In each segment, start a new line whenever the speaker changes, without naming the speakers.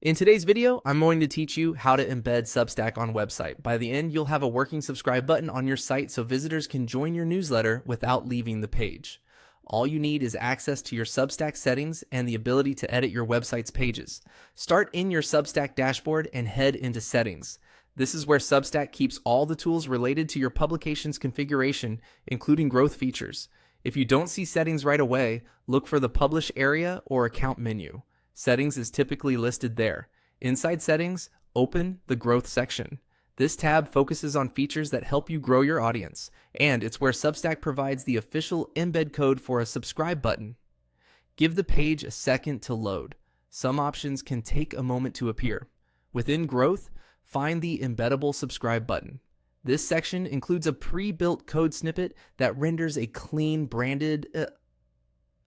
In today's video, I'm going to teach you how to embed Substack on website. By the end, you'll have a working subscribe button on your site so visitors can join your newsletter without leaving the page. All you need is access to your Substack settings and the ability to edit your website's pages. Start in your Substack dashboard and head into Settings. This is where Substack keeps all the tools related to your publication's configuration, including growth features. If you don't see settings right away, look for the Publish area or Account menu. Settings is typically listed there. Inside Settings, open the Growth section. This tab focuses on features that help you grow your audience, and it's where Substack provides the official embed code for a subscribe button. Give the page a second to load. Some options can take a moment to appear. Within Growth, find the embeddable subscribe button. This section includes a pre-built code snippet that renders a clean branded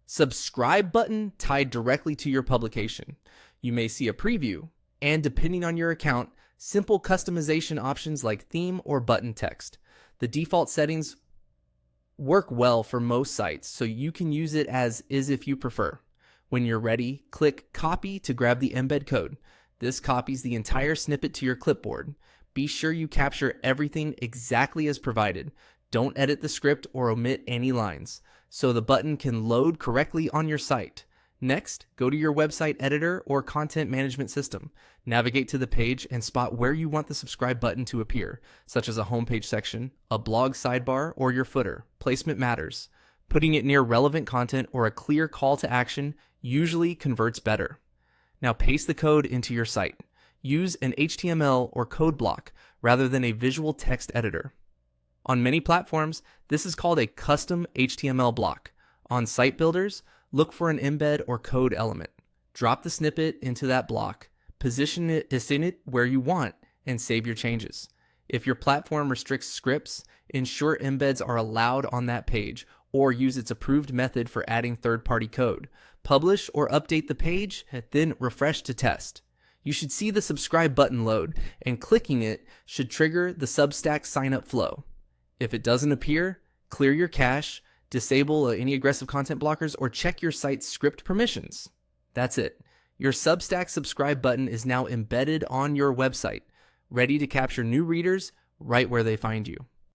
subscribe button tied directly to your publication. You may see a preview, and depending on your account, simple customization options like theme or button text. The default settings work well for most sites, so you can use it as is if you prefer. When you're ready, click Copy to grab the embed code. This copies the entire snippet to your clipboard. Be sure you capture everything exactly as provided. Don't edit the script or omit any lines, so the button can load correctly on your site. Next, go to your website editor or content management system. Navigate to the page and spot where you want the subscribe button to appear, such as a homepage section, a blog sidebar, or your footer. Placement matters. Putting it near relevant content or a clear call to action usually converts better. Now paste the code into your site. Use an HTML or code block rather than a visual text editor. On many platforms, this is called a custom HTML block. On site builders, look for an embed or code element. Drop the snippet into that block, position it where you want, and save your changes. If your platform restricts scripts, ensure embeds are allowed on that page, or use its approved method for adding third-party code. Publish or update the page, then refresh to test. You should see the subscribe button load, and clicking it should trigger the Substack sign-up flow. If it doesn't appear, clear your cache, disable any aggressive content blockers, or check your site's script permissions. That's it. Your Substack subscribe button is now embedded on your website, ready to capture new readers right where they find you.